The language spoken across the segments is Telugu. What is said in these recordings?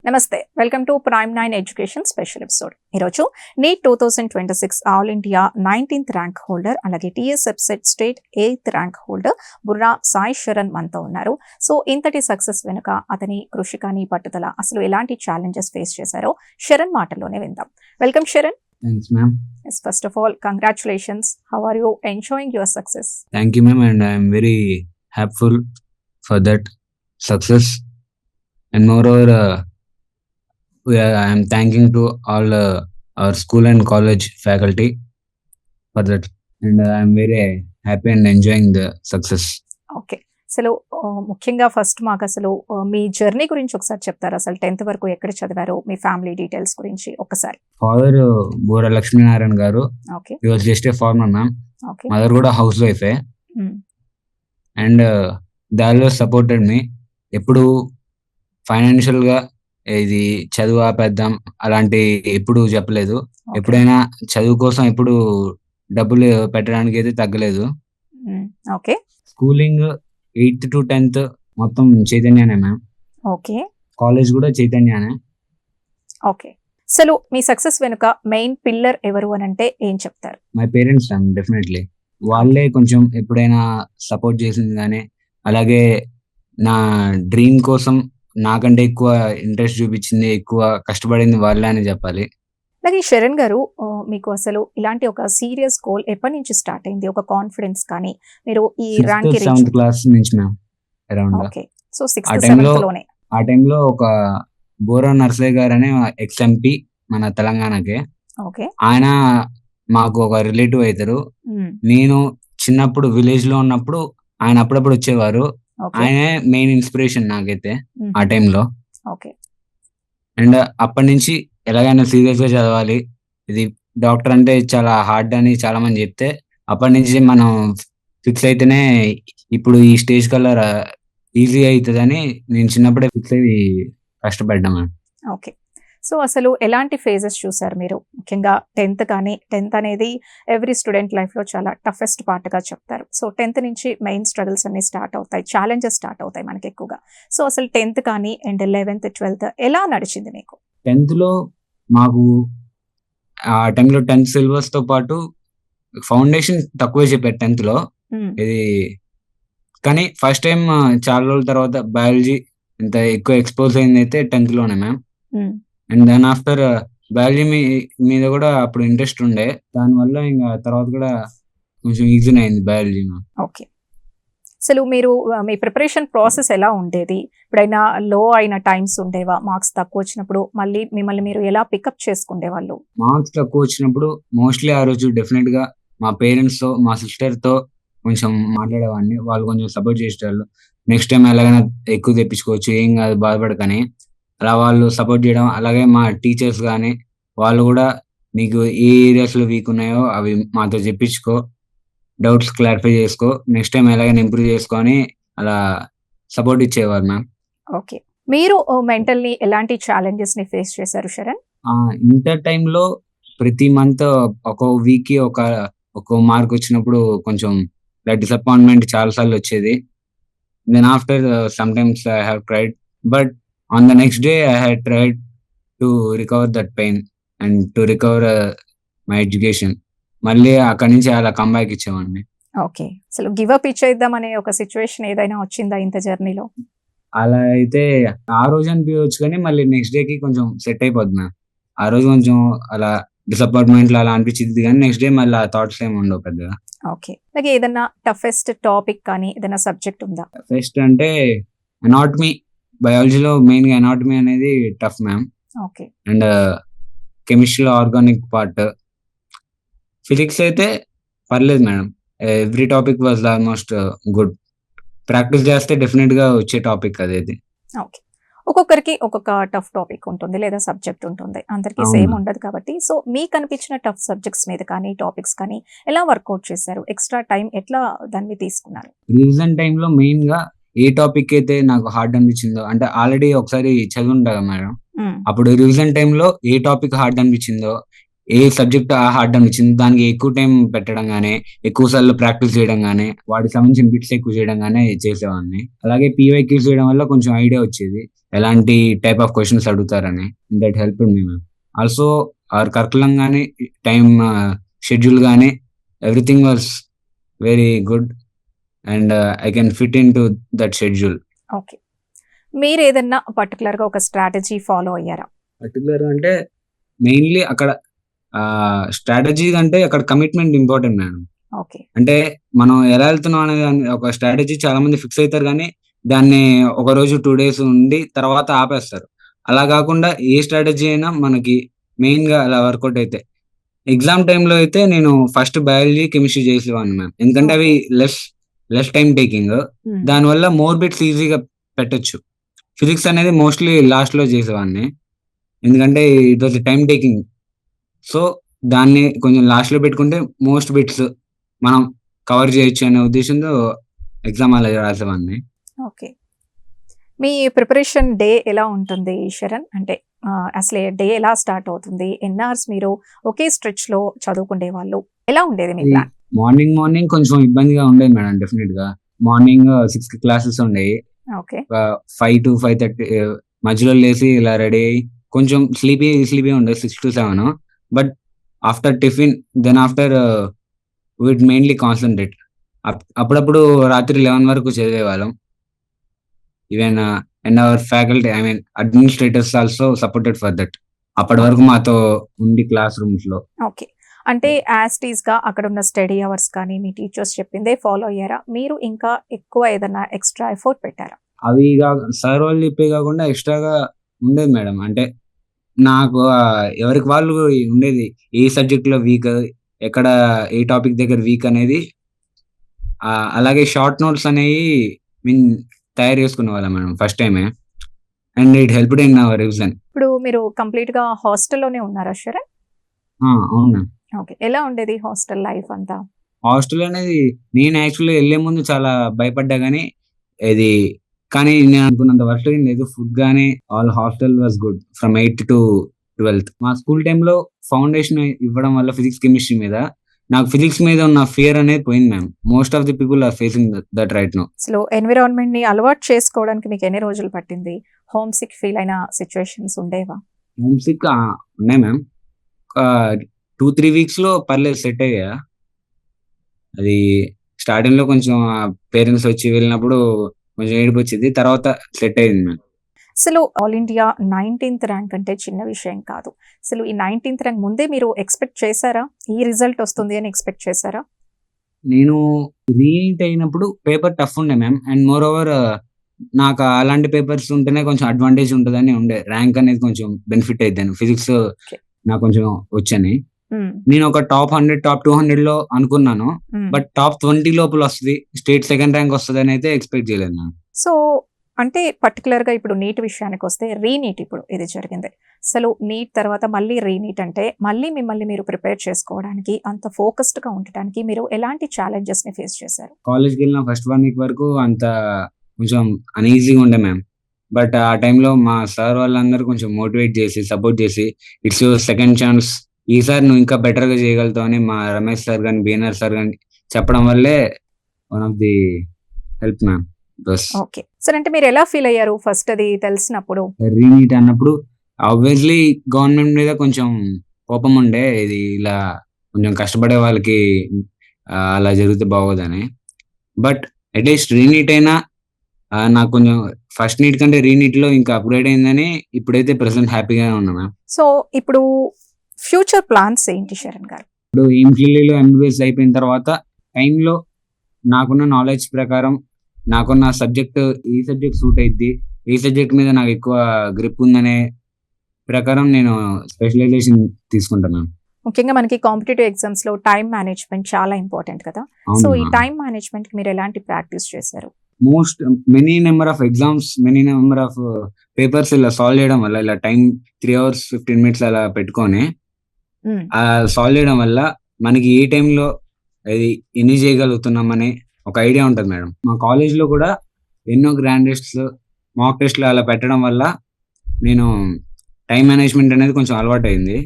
నమస్తే, welcome to prime 9 education special episode. ఈరోజు NEET 2026 all India 19th rank holder, అలాగే TS website state 8th rank holder Burra Sai Sharan మనతో ఉన్నారు. సో ఇంతటి సక్సెస్ వెనుక అతని కృషి కానీ పట్టుదల, అసలు ఎలాంటి ఛాలెంజెస్ ఫేస్ చేశారో శరణ్ మాటల్లోనే విందాం. Welcome Saran. Thanks, ma'am. Yes, first of all, congratulations. How are you enjoying your success? Thank you, ma'am, and I am very happy for that success. And moreover, I am thanking to all our school and college faculty for that, and I am very happy and enjoying the success. Okay. అసలు ముఖ్యంగా ఫస్ట్ మాకు అసలు మీ జర్నీ గురించి ఒకసారి చెప్తారా? అసలు 10th వరకు ఎక్కడ చదివారు, మీ ఫ్యామిలీ డీటెయిల్స్ గురించి ఒకసారి. Father Boora Lakshminarayana garu, okay he was just a farmer, ma'am. Okay mother కూడా హౌస్ వైఫే, and they always supported me. ఎప్పుడు ఫైనాన్షియల్ గా ఇది చదువు ఆపేద్దాం అలాంటి ఎప్పుడు చెప్పలేదు. ఎప్పుడైనా చదువు కోసం ఎప్పుడు డబ్బులు పెట్టడానికి అయితే తగ్గలేదు. Okay schooling 8th to 10th మొత్తం చైతన్యనే మ్యామ్. ఓకే కాలేజ్ కూడా చైతన్యనే. ఓకే అసలు మీ సక్సెస్ వెనుక మెయిన్ పిల్లర్ ఎవరు అని అంటే ఏం చెప్తారు? మై పేరెంట్స్ మ్యామ్, డెఫినెట్లీ వాళ్ళే కొంచెం ఎప్పుడైనా సపోర్ట్ చేసింది. కానీ అలాగే నా డ్రీమ్ కోసం నాకంటే ఎక్కువ ఇంట్రెస్ట్ చూపించింది, ఎక్కువ కష్టపడింది వాళ్ళే అని చెప్పాలి. అలాగే శరణ్ గారు, మీకు అసలు ఇలాంటి ఒక సీరియస్ గోల్ ఎప్పటి నుంచి స్టార్ట్ అయింది? ఒక కాన్ఫిడెన్స్ కానీ మీరు ఈ ర్యాంక్ 7th క్లాస్ నుంచి ma'am around. Okay so 6th 7th లోనే. ఆ టైంలో ఒక బోరా నర్సయ్య గారు అనే ఎక్స్-ఎంపీ మన తెలంగాణకే, ఓకే ఆయన మాకు ఒక రిలేటివ్ అవుతారు. నేను చిన్నప్పుడు విలేజ్ లో ఉన్నప్పుడు ఆయన అప్పుడప్పుడు వచ్చేవారు. ఆయనే మెయిన్ ఇన్స్పిరేషన్ నాకైతే ఆ టైంలో. ఓకే అండ్ అప్పటి నుంచి ఎలాగైనా సీరియస్ గా చదవాలి, ఇది డాక్టర్ అంటే చాలా హార్డ్ అని చాలా మంది చెప్తే అప్పటి నుంచి మనం ఫిక్స్ అయితేనే ఇప్పుడు ఈ స్టేజ్ కల్లా ఈజీ అవుతుందని నేను చిన్నప్పుడే ఫిక్స్ అయ్యి కష్టపడ్డాను. ఓకే సో అసలు ఎలాంటి ఫేజెస్ చూసారు మీరు? ముఖ్యంగా 10th కానీ, 10th అనేది ఎవ్రీ స్టూడెంట్ లైఫ్లో చాలా టఫెస్ట్ పార్ట్గా చెప్తారు. సో 10th నుంచి మెయిన్ స్ట్రగుల్స్ అన్ని స్టార్ట్ అవుతాయి, ఛాలెంజెస్ స్టార్ట్ అవుతాయి మనకి ఎక్కువగా. సో అసలు 10th కానీ అండ్ 11th 12th ఎలా నడిచింది మీకు? 10th లో మాకు ఆ టైంలో 10th సిలబస్ తో పాటు ఫౌండేషన్ తక్కువే చెప్పారు 10th లో. ఇది కానీ ఫస్ట్ టైం చాలా రోజుల తర్వాత బయాలజీ ఇంత ఎక్కువ ఎక్స్పోజ్ అయింది అయితే 10th లోనే మ్యామ్. అండ్ దాని ఆఫ్టర్ బయాలజీ మీద కూడా అప్పుడు ఇంట్రెస్ట్ ఉండే, దానివల్ల ఇంకా తర్వాత కూడా కొంచెం ఈజీనే అయింది బయాలజీ మ్యామ్. ఓకే అసలు మీరు మీ ప్రిపరేషన్ ప్రాసెస్ ఎలా ఉండేది? ఇప్పుడైనా లో అయిన టైమ్స్ ఉండేవా? మార్క్స్ తక్కువ వచ్చినప్పుడు మళ్ళీ మిమ్మల్ని మీరు ఎలా పికప్ చేసుకునే వాళ్ళు? మార్క్స్ తక్కువ వచ్చినప్పుడు మోస్ట్లీ ఆ రోజు డెఫినెట్ గా మా పేరెంట్స్ తో, మా సిస్టర్ తో కొంచెం మాట్లాడేవాడిని. వాళ్ళు కొంచెం సపోర్ట్ చేసేవాళ్ళు. నెక్స్ట్ టైం ఎలాగైనా ఎక్కువ తెప్పించుకోవచ్చు, ఏం కాదు బాధపడకని అలా వాళ్ళు సపోర్ట్ చేయడం. అలాగే మా టీచర్స్ కానీ వాళ్ళు కూడా నీకు ఏ ఏరియాస్ లో వీక్ ఉన్నాయో అవి మాతో చెప్పించుకో, డౌట్స్ క్లారిఫై చేసుకో, నెక్స్ట్ టైం ఎలాగైనా ఇంప్రూవ్ చేసుకొని అలా సపోర్ట్ ఇచ్చేవారు మ్యామ్. ఓకే మీరు మెంటల్లీ ఎలాంటి ఛాలెంజెస్ ని ఫేస్ చేశారు శరణ్? ఇంటర్ టైంలో ప్రతి మంత్ ఒక వీక్ కి ఒక మార్క్ వచ్చినప్పుడు కొంచెం డిసప్పాయింట్మెంట్ చాలా సార్లు వచ్చేది. Then after some times I have tried, but on the next day I had tried to recover that pain and to recover my education. మళ్ళీ అక్కడి నుంచి అలా కంబ్యాక్ ఇచ్చేవాడిని. ఓకే అసలు గివ్ అప్ ఇచ్చేద్దాం అనే ఒక సిచ్యువేషన్ ఏదైనా వచ్చిందా ఇంత జర్నీలో? అలా అయితే ఆ రోజు అనిపించవచ్చు, కానీ మళ్ళీ నెక్స్ట్ డే కి కొంచెం సెట్ అయిపోతున్నా. ఆ రోజు కొంచెం అలా డిసప్పాయింట్మెంట్ అలా అనిపించింది, కానీ నెక్స్ట్ డే మళ్ళీ ఆ థాట్స్ ఏమి ఉండవు పెద్దగా. ఓకే అలాగే ఏదైనా టఫెస్ట్ టాపిక్ కానీ ఏదైనా సబ్జెక్ట్ ఉందా? ఫస్ట్ అంటే అనాటమీ, బయాలజీలో మెయిన్ గా అనాటమీ అనేది టఫ్ మ్యామ్. ఓకే అండ్ కెమిస్ట్రీలో ఆర్గానిక్ పార్ట్. ఫిజిక్స్ అయితే పర్లేదు madam, every topic was almost good. Practice చేస్తే డెఫినెట్ గా వచ్చే టాపిక్ అదేది. ఓకే ఒక్కొక్కరికి ఒక్కొక్క టఫ్ టాపిక్ ఉంటుంది లేదా సబ్జెక్ట్ ఉంటుంది, అందరికీ సేమ్ ఉండదు కాబట్టి. సో మీకు అనిపించిన టఫ్ సబ్జెక్ట్స్ మీద కానీ టాపిక్స్ కానీ ఎలా వర్కౌట్ చేశారు? ఎక్స్ట్రా టైం ఎట్లా దాన్ని తీసుకున్నారు? రివిజన్ టైంలో మెయిన్ గా ఏ టాపిక్ అయితే నాకు హార్డ్ అనిపించిందో, అంటే ఆల్రెడీ ఒకసారి చదివి ఉంటా మేడం, అప్పుడు రివిజన్ టైంలో ఏ టాపిక్ హార్డ్ అనిపించిందో, ఏ సబ్జెక్ట్ హార్డ్ అనిపించింది దానికి ఎక్కువ టైం పెట్టడం గానీ, ఎక్కువ సార్లు ప్రాక్టీస్ చేయడం గానీ, వాటికి సంబంధించిన బిట్స్ ఎక్కువ చేయడం గానీ చేసేవాడిని. అలాగే పీవైక్యూస్ చేయడం వల్ల కొంచెం ఐడియా వచ్చేది. ఎలాంటి టైప్ ఆఫ్ క్వెషన్స్ అడుగుతారని. That helped me ma'am. Also our curriculum గానీ, టైమ్ షెడ్యూల్ గానీ everything was very good and I can fit into that schedule. Okay. మీరేదన్నా పర్టిక్యులర్‌గా ఒక స్ట్రాటజీ ఫాలో అయ్యారా? పర్టిక్యులర్‌గా అంటే మెయిన్‌లీ అక్కడ స్ట్రాటజీ అంటే అక్కడ కమిట్మెంట్ ఇంపార్టెంట్ మేడం. ఓకే. అంటే మనం ఎలా వెళ్తున్నాం అనే దాని ఒక స్ట్రాటజీ చాలా మంది ఫిక్స్ అయితారు గానీ, దాన్ని ఒకరోజు 2 డేస్ ఉండి తర్వాత ఆపేస్తారు. అలా గాకుండా ఏ స్ట్రాటజీ అయినా మనకి మెయిన్‌గా అలా వర్కౌట్ అయితే. ఎగ్జామ్ టైమ్‌లో అయితే నేను ఫస్ట్ బయాలజీ, కెమిస్ట్రీ చేసేవాడిని మ్యామ్. ఎందుకంటే అవి ఓకే. Less time taking. హ్మ్. దానివల్ల మోర్ బిట్స్ ఈజీగా పెట్టొచ్చు. ఫిజిక్స్ అనేది మోస్ట్‌లీ లాస్ట్‌లో చేసేవాడిని. ఎందుకంటే it was time taking. So, దాన్ని కొంచెం లాస్ట్‌లో పెట్టుకుంటే మోస్ట్ బిట్స్ మనం కవర్ చేయొచ్చు అనే ఉద్దేశంతో ఎగ్జామ్ అలా రాసేవాడిని. ఓకే. మీ ప్రిపరేషన్ డే ఎలా ఉంటుంది శరణ్? అంటే అసలు డే ఎలా స్టార్ట్ అవుతుంది? ఎన్ని అవర్స్ మీరు ఒకే స్ట్రెచ్‌లో చదువుకునేవాళ్ళు? ఎలా ఉండేది మీ ఈ ప్లాన్? మార్నింగ్ కొంచెం ఇబ్బందిగా ఉండేది మేడం డెఫినిట్‌గా. మార్నింగ్ 6కి క్లాసెస్ ఉండేయి. ఓకే. 5-5:30 మధ్యలో లేసి ఇలా రెడీ అయ్యి కొంచెం స్లీపీ ఉండేది 6-7. But after tiffin then after we'd mainly concentrate. అప్పుడప్పుడు రాత్రి 11 వరకు చదివేవాళ్ళం. Even and our faculty I mean administrators also supported for that. అప్పటి వరకు ఓకే. మాతో ఉండి క్లాస్ రూమ్స్‌లో. ఓకే. అంటే యాజ్ ఇట్ ఈస్‌గా అక్కడున్న స్టడీ అవర్స్ కానీ, మీ టీచర్స్ చెప్పిందే ఫాలో అయ్యారా? మీరు ఇంకా ఎక్కువ ఏదన్నా ఎక్స్‌ట్రా ఎఫర్ట్ పెట్టారా? అవి సార్ వాళ్ళు చెప్పేవి కాకుండా ఎక్స్‌ట్రాగా ఉండేది మేడం. అంటే నాకు ఎవరికి వాళ్ళు ఉండేది. ఏ సబ్జెక్ట్‌లో వీక్, ఎక్కడ ఏ టాపిక్ దగ్గర వీక్ అనేది అలాగే షార్ట్ నోట్స్ అనేయి మీన్ తయారు చేసుకునేవాళ్ళం మేడం ఫస్ట్ టైమే. And it helped in our revision. ఇప్పుడు మీరు కంప్లీట్‌గా హాస్టల్‌లోనే ఉన్నారా శరణ్? అవును మ్యామ్. ఓకే. ఎలా ఉండేది హాస్టల్ లైఫ్ అంతా? హాస్టల్ అనేది నేను యాక్చువల్‌గా ఎళ్ళే ముందు చాలా భయపడ్డా గానీ, ఇది కానీ నేను అనుకున్నంత వరస్ట్ ఏం లేదు. ఫుడ్ గాని all hostel was good from 8th to 12th. మా స్కూల్ టైమ్‌లో ఫౌండేషన్ ఇవ్వడం వల్ల ఫిజిక్స్, కెమిస్ట్రీ మీద నాకు ఫిజిక్స్ మీద ఉన్న ఫియర్ అనేది పోయింది ma'am. Most of the people are facing that right now. అసలు ఎన్విరాన్మెంట్‌ని అలవాటు చేసుకోవడానికి మీకు ఎన్ని రోజులు పట్టింది? హోమ్ సిక్ ఫీల్ అయిన సిట్యుయేషన్స్ ఉండేవా? హోమ్ సిక్ ఉన్నాయి మ్యామ్. ఒక 2-3 వీక్స్‌లో పర్లేదు సెట్ అయ్యా. అది స్టార్టింగ్‌లో కొంచెం పేరెంట్స్ వచ్చి వెళ్ళినప్పుడు కొంచెం ఏడుపొచ్చింది. తర్వాత సెట్ అయింది మ్యామ్. అసలు ఆల్ ఇండియా 19థ్ ర్యాంక్ అంటే చిన్న విషయం కాదు. అసలు ఈ 19థ్ ర్యాంక్ ముందే మీరు ఎక్స్‌పెక్ట్ చేసారా? ఈ రిజల్ట్ వస్తుంది అని ఎక్స్‌పెక్ట్ చేసారా? నేను రీనీట్ అయినప్పుడు పేపర్ టఫ్ ఉండే మ్యామ్. అండ్ మోర్ ఓవర్ నాకు అలాంటి పేపర్స్ ఉంటేనే కొంచెం అడ్వాంటేజ్ ఉంటదని ఉండే. ర్యాంక్ అనేది కొంచెం బెనిఫిట్ అయిద్దని. Physics okay. నాకు కొంచెం వచ్చని. హ్మ్. నేను ఒక టాప్ 100, టాప్ 200లో అనుకున్నాను. హ్మ్. బట్ టాప్ 20 లోపల వస్తది. స్టేట్ సెకండ్ ర్యాంక్ వస్తదని అయితే ఎక్స్‌పెక్ట్ చేయలేదు మ్యామ్. సో, అంటే పర్టిక్యులర్‌గా ఇప్పుడు నీట్ విషయానికొస్తే రీనీట్ ఇప్పుడు ఇది జరిగింది. అసలు నీట్ తర్వాత మళ్ళీ రీనీట్ అంటే మళ్ళీ మిమ్మల్ని మీరు ప్రిపేర్ చేసుకోవడానికి అంత ఫోకస్డ్‌గా ఉండటానికి మీరు ఎలాంటి ఛాలెంజెస్‌ని ఫేస్ చేశారు? కాలేజ్‌కెళ్ళిన ఫస్ట్ 1 వీక్ వరకు అంత కొంచెం అన్‌ఈజీగా ఉండే మ్యామ్. బట్ ఆ టైంలో మా సార్ వాళ్ళందరూ కొంచెం మోటివేట్ చేసి, సపోర్ట్ చేసి, ఇట్స్ యువర్ సెకండ్ ఛాన్స్. ఈసారి నువ్వు ఇంకా బెటర్‌గా చేయగలుగుతావు అని మా రమేష్ సార్ గాని, బీఎన్ఆర్ సార్ గాని చెప్పడం వల్లే one of the help ma'am. Bus. Okay. సరే అంటే మీరు ఎలా ఫీల్ అయ్యారు ఫస్ట్ అది తెలిసినప్పుడు? రీనీట్ అన్నప్పుడు ఆబ్వియస్లీ గవర్నమెంట్ మీద కొంచెం కోపం ఉండే. ఇది ఇలా కొంచెం కష్టపడే వాళ్ళకి అలా జరిగితే బాగోదని. బట్ అట్‌లీస్ట్ రీనీట్ అయినా నాకు కొంచెం ఫస్ట్ నీట్ కంటే రీనీట్‌లో ఇంకా అప్‌గ్రేడ్ అయిందని ఇప్పుడైతే ప్రెజెంట్ హ్యాపీగానే ఉన్నా మ్యామ్. సో, ఇప్పుడు ఫ్యూచర్ ప్లాన్స్ ఏంటి శరణ్ గారు? ఇప్పుడు ఈఎంసీలో ఎంబీబీఎస్ అయిపోయిన తర్వాత టైమ్‌లో నాకున్న నాలెడ్జ్ ప్రకారం నాకున్న సబ్జెక్ట్ ఏ సబ్జెక్ట్ సూట్ అయిద్ది, ఏ సబ్జెక్ట్ మీద నాకు ఎక్కువ గ్రిప్ ఉందనే ప్రకారం నేను స్పెషలైజేషన్ తీసుకుంటా మ్యామ్. ముఖ్యంగా మనకి కాంపిటీటివ్ ఎగ్జామ్స్‌లో టైమ్ మేనేజ్‌మెంట్ చాలా ఇంపార్టెంట్ కదా! సో, అవును ఈ మ్యామ్. టైమ్ మేనేజ్‌మెంట్‌కి మీరు ఎలాంటి ప్రాక్టీస్ చేశారు? Many number of exams, many number of papers ఇలా సాల్వ్ చేయడం వల్ల ఇలా టైమ్ 3 అవర్స్ 15 మినిట్స్ అలా పెట్టుకొని హ్మ్. సాల్వ్ చేయడం వల్ల మనకి ఏ టైంలో అది ఎన్ని చేయగలుగుతున్నామని ఒక ఐడియా ఉంటది మేడం. మా కాలేజ్‌లో కూడా ఎన్నో గ్రాండ్ టెస్ట్స్, మాక్ టెస్ట్‌లు అలా పెట్టడం వల్ల నేను టైమ్ మేనేజ్‌మెంట్ అనేది కొంచెం అలవాటయింది.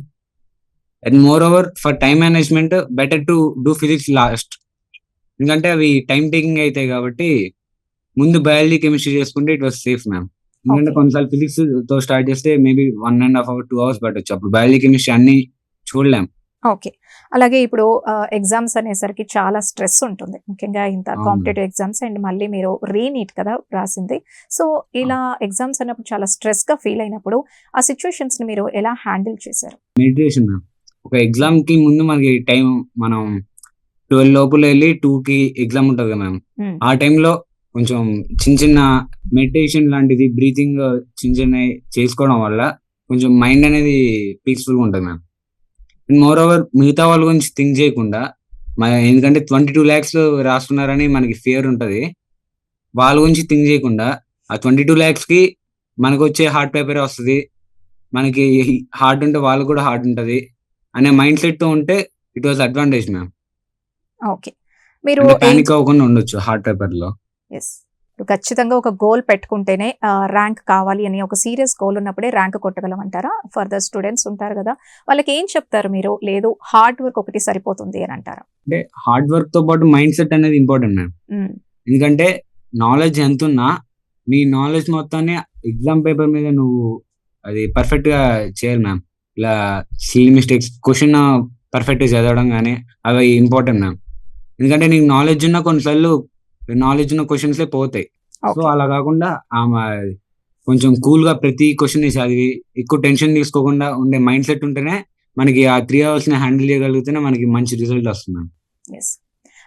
And moreover for time management better to do physics last. ఎందుకంటే అవి టైం టేకింగ్ అవుతాయి కాబట్టి ముందు బయాలజీ కెమిస్ట్రీ చేసుకుంటే ఇట్ వాస్ సేఫ్ మ్యామ్. ఎందుకంటే ఓకే. కొన్నిసార్లు ఫిజిక్స్ తో స్టార్ట్ చేస్తే మేబీ 1.5 అవర్ 2 అవర్స్ పట్టొచ్చు. అప్పుడు బయాలజీ కెమిస్ట్రీ అన్ని చూడలేం. ఓకే. అలాగే ఇప్పుడు ఎగ్జామ్స్ అనేసరికి చాలా స్ట్రెస్ ఉంటుంది. ముఖ్యంగా ఇంత అవును. కాంపిటేటివ్ ఎగ్జామ్స్ అండ్ మళ్ళీ మీరు రీనీట్ కదా రాసింది. సో, ఇలా ఎగ్జామ్స్ అన్నప్పుడు చాలా స్ట్రెస్‌గా ఫీల్ అయినప్పుడు ఆ సిట్యుయేషన్స్‌ని మీరు ఎలా హ్యాండిల్ చేశారు? Meditation ma'am. ఒక ఎగ్జామ్ కి ముందు మనకి టైం మనం 12 లోపల వెళ్ళి 2కి ఎగ్జామ్ ఉంటది కదా మ్యామ్. హ్మ్. ఆ టైంలో కొంచెం చిన్న చిన్న మెడిటేషన్ లాంటిది బ్రీతింగ్ చిన్న చిన్నవి చేసుకోవడం వల్ల కొంచెం మైండ్ అనేది పీస్ఫుల్గా ఉంటుంది మ్యామ్. అండ్ మోర్ ఓవర్ మిగతా వాళ్ళ గురించి థింక్ చేయకుండా ఎందుకంటే 22 lakhs రాస్తున్నారని మనకి ఫియర్ ఉంటది. వాళ్ళ గురించి థింక్ చేయకుండా ఆ 22 lakhs కి మనకు వచ్చే హార్డ్ పేపరే వస్తది. మనకి హార్డ్ ఉంటే వాళ్ళకి కూడా హార్డ్ ఉంటది అనే మైండ్ సెట్ తో ఉంటే it was advantage ma'am. Okay. మీరు అంటే ఏం పానిక్ అవ్వకుండా ఉండొచ్చు హార్డ్ పేపర్ లో. యెస్. ఖచ్చితంగా ఒక గోల్ పెట్టుకుంటేనే ర్యాంక్ కావాలి అని ఒక సీరియస్ గోల్ ఉన్నప్పుడే ర్యాంక్ కొట్టగలమంటారా? ఫర్దర్ స్టూడెంట్స్ ఉంటారు గదా! వాళ్ళకి ఏం చెప్తారు మీరు? లేదు హార్డ్ వర్క్ ఒకటి సరిపోతుంది అని అంటారా? అంటే హార్డ్ వర్క్ తో పాటు మైండ్ సెట్ అనేది ఇంపార్టెంట్ మ్యామ్. హ్మ్. ఎందుకంటే నాలెడ్జ్ ఎంతున్నా నీ నాలెడ్జ్ మొత్తాన్ని ఎగ్జామ్ పేపర్ మీద నువ్వు అది పర్ఫెక్ట్ గా చేయాలి మ్యామ్. ఇలా సిల్లీ మిస్టేక్స్ క్వశ్చన్ పర్ఫెక్ట్ గా చదవడం కానీ అవి ఇంపార్టెంట్ మ్యామ్. ఎందుకంటే నీకు నాలెడ్జ్ ఉన్న కొన్నిసార్లు నాలెడ్జ్ ఉన్న క్వశ్చన్సే పోతాయి. So okay. అలా కాకుండా ఆమె కొంచెం కూల్ గా ప్రతి క్వశ్చన్ ని చదివి ఎక్కువ టెన్షన్ తీసుకోకుండా ఉండే మైండ్ సెట్ ఉంటేనే మనకి ఆ 3 hours ని హ్యాండిల్ చేయగలిగితేనే మనకి మంచి రిజల్ట్ వస్తుంది మ్యామ్. యెస్.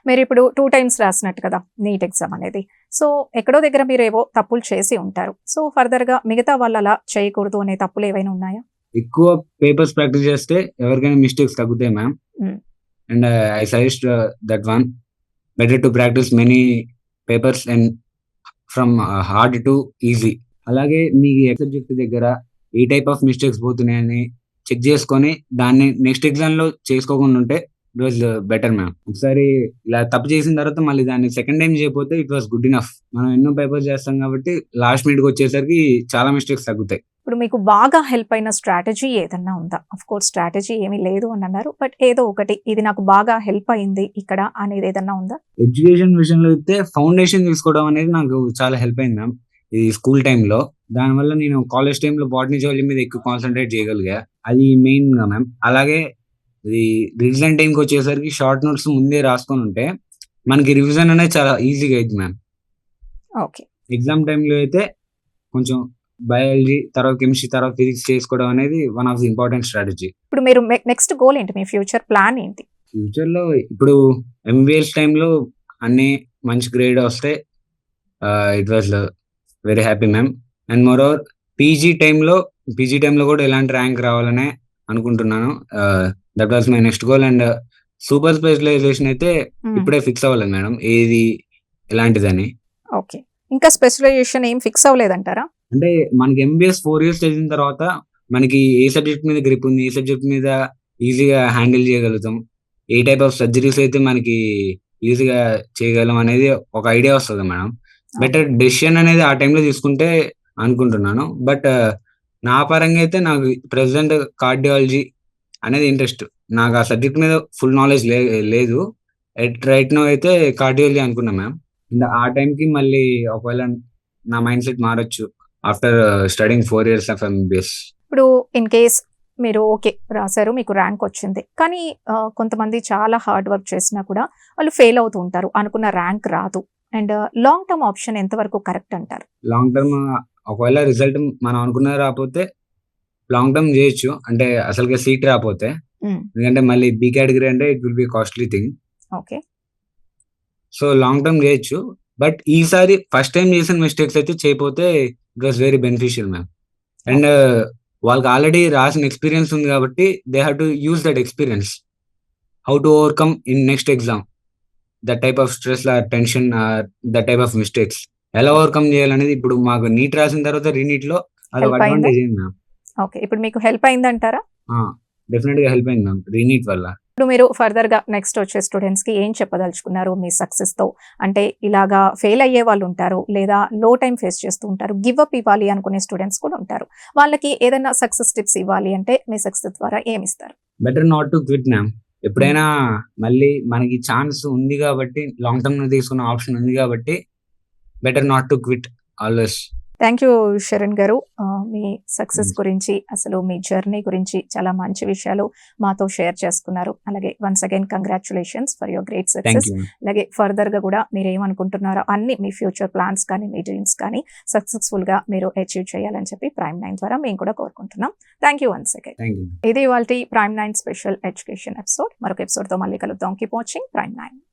మీరిప్పుడు 2 టైమ్స్ రాసినట్టు కదా! నీట్ ఎగ్జామ్ అనేది. సో, ఎక్కడో దగ్గర మీరేవో తప్పులు చేసి ఉంటారు. సో, ఫర్దర్‌గా మిగతా వాళ్ళు అలా చేయకూడదు అనే తప్పులు ఏవైనా ఉన్నాయా? ఎక్కువ పేపర్స్ ప్రాక్టీస్ చేస్తే ఎవరికైనా మిస్టేక్స్ తగ్గుతాయి మ్యామ్. హ్మ్. And I suggest that one better to practice many papers and from hard to easy. అలాగే మీ సబ్జెక్ట్ దగ్గర ఏ టైప్ ఆఫ్ మిస్టేక్స్ పోతున్నాయని చెక్ చేసుకొని దాన్ని నెక్స్ట్ ఎగ్జామ్ లో చేసుకోకుండా ఉంటే ఇట్ వాజ్ బెటర్ మ్యామ్. ఒకసారి ఇలా తప్పు చేసిన తర్వాత మళ్ళీ దాన్ని సెకండ్ టైం చేయకపోతే ఇట్ వాస్ గుడ్ ఇనఫ్. మనం ఎన్నో పేపర్స్ చేస్తాం కాబట్టి లాస్ట్ మినిట్ కి వచ్చేసరికి చాలా మిస్టేక్స్ తగ్గుతాయి. ఇప్పుడు మీకు బాగా హెల్ప్ అయిన స్ట్రాటజీ ఏదన్నా ఉందా? ఆఫ్‌కోర్స్ స్ట్రాటజీ ఏమీ లేదు అని అన్నారు. బట్ ఏదో ఒకటి ఇది నాకు బాగా హెల్ప్ అయింది ఇక్కడ అనేది ఏదన్నా ఉందా? ఎడ్యుకేషన్ విషయంలో అయితే ఫౌండేషన్ తీసుకోవడం అనేది నాకు చాలా హెల్ప్ అయింది మ్యామ్. ఈ స్కూల్ టైంలో దానివల్ల నేను కాలేజ్ టైంలో బాటనీ జువాలజీ మీద ఎక్కువ కాన్సన్ట్రేట్ చేయగలిగా. అది మెయిన్ గా మ్యామ్. అలాగే ఇది రివిజన్ టైంకి వచ్చేసరికి షార్ట్ నోట్స్ ముందే రాసుకొని ఉంటే మనకి రివిజన్ అనేది చాలా ఈజీగా అయింది మ్యామ్. ఓకే. ఎగ్జామ్ టైంలో అయితే కొంచెం బయాలజీ తర్వాత కెమిస్ట్రీ తర్వాత ఫిజిక్స్ చేసుకోవడం అనేది one of the important strategy. ఇప్పుడు మీరు నెక్స్ట్ గోల్ ఏంటి? మీ ఫ్యూచర్ ప్లాన్ ఏంటి? ఫ్యూచర్ లో ఇప్పుడు ఎంబీబీఎస్ టైంలో అన్ని మంచి గ్రేడ్ వస్తే it was very happy ma'am. And moreover PG టైంలో కూడా ఎలాంటి ర్యాంక్ రావాలనే అనుకుంటున్నాను. That was my next goal. And super specialization అయితే హ్మ్. ఇప్పుడే ఫిక్స్ అవ్వలేదు మేడం ఏది ఎలాంటిదని. ఓకే. ఇంకా స్పెషలైజేషన్ ఏం ఫిక్స్ అవ్వలేదంటారా? అంటే మనకి ఎంబీబీఎస్ 4 years చదివిన తర్వాత మనకి ఏ సబ్జెక్ట్ మీద గ్రిప్ ఉంది, ఏ సబ్జెక్ట్ మీద ఈజీగా హ్యాండిల్ చేయగలుగుతాం, ఏ టైప్ ఆఫ్ సర్జరీస్ అయితే మనకి ఈజీగా చేయగలం అనేది ఒక ఐడియా వస్తుంది మేడం. ఓకే. బెటర్ డెసిషన్ అనేది ఆ టైంలో తీసుకుంటే అనుకుంటున్నాను. బట్ నా పరంగా అయితే నాకు ప్రెసెంట్ కార్డియాలజీ అనేది ఇంట్రెస్ట్. నాకు ఆ సబ్జెక్ట్ మీద ఫుల్ నాలెడ్జ్ లేదు. రైట్ నో అయితే కార్డియాలజీ అనుకున్నా మ్యామ్. ఆ టైంకి మళ్ళీ ఒకవేళ నా మైండ్ సెట్ మారొచ్చు after studying 4 years of MBBS. ఇప్పుడు ఇన్ కేస్ మీరు ఓకే రాసారు, మీకు ర్యాంక్ వచ్చింది. కానీ కొంతమంది చాలా హార్డ్ వర్క్ చేసినా కూడా వాళ్ళు ఫెయిల్ అవుతూ ఉంటారు. అనుకున్న ర్యాంక్ రాదు. అండ్ లాంగ్ టర్మ్ ఆప్షన్ ఎంతవరకు కరెక్ట్ అంటారు? లాంగ్ టర్మ్ ఒకవేళ రిజల్ట్ మనం అనుకున్నది రాకపోతే లాంగ్ టర్మ్ చేయొచ్చు. అంటే అసలుగా సీట్ రాకపోతే. హ్మ్. ఎందుకంటే మళ్ళీ బి కేటగిరీ అంటే it will be costly thing. Okay. So long term చేయొచ్చు. బట్ ఈసారి ఫస్ట్ టైం చేసిన మిస్టేక్స్ అయితే చేయకపోతే it was very beneficial ma'am. And వాళ్ళకి ఆల్రెడీ రాసిన ఎక్స్పీరియన్స్ ఉంది కాబట్టి they have to use that experience how to overcome in next exam that type of stress or tension are that type of mistakes ఎలా ఓవర్కమ్ చేయాలనేది ఇప్పుడు మాకు నీట్ రాసిన తర్వాత రీనీట్ లో అదొక హెల్ప్ అయిందా? అడ్వాంటేజ్ అయింది మ్యామ్. ఓకే. ఇప్పుడు మీకు హెల్ప్ అయిందంటారా? డెఫినెట్ గా హెల్ప్ అయింది మ్యామ్ రీనీట్ వల్ల. ఇప్పుడు మీరు ఫర్దర్‌గా నెక్స్ట్ వచ్చే స్టూడెంట్స్‌కి ఏం చెప్పదలుచుకున్నారు మీ సక్సెస్‌తో? అంటే ఇలాగా ఫెయిల్ అయ్యే వాళ్ళు ఉంటారు. లేదా లో టైమ్ ఫేస్ చేస్తూ ఉంటారు. గివ్ అప్ ఇవ్వాలి అనుకునే స్టూడెంట్స్ కూడా ఉంటారు. వాళ్ళకి ఏదైనా సక్సెస్ టిప్స్ ఇవ్వాలి అంటే మీ సక్సెస్ ద్వారా ఏమిస్తారు? Better not to quit ma'am. ఎప్పుడైనా మళ్ళీ మనకి ఛాన్స్ ఉంది కాబట్టి, లాంగ్ టర్మ్ లో తీసుకున్న ఆప్షన్ ఉంది కాబట్టి better not to quit always. Thank you Saran garu. మీ సక్సెస్ గురించి, అసలు మీ జర్నీ గురించి చాలా మంచి విషయాలు మాతో షేర్ చేసుకున్నారు. అలాగే once again congratulations for your great thank success. You. అలాగే ఫర్దర్ గా కూడా మీరు ఏమనుకుంటున్నారో అన్ని మీ ఫ్యూచర్ ప్లాన్స్ కానీ మీ డ్రీమ్స్ కానీ సక్సెస్ఫుల్ గా మీరు అచీవ్ చేయాలని చెప్పి Prime9 ద్వారా మేము కూడా కోరుకుంటున్నాం. Thank you once again. Thank you. ఇది ఇవాల్టి Prime9 స్పెషల్ ఎడ్యుకేషన్ ఎపిసోడ్. మరొక ఎపిసోడ్ తో మళ్ళీ కలుద్దాం. Keep watching Prime9.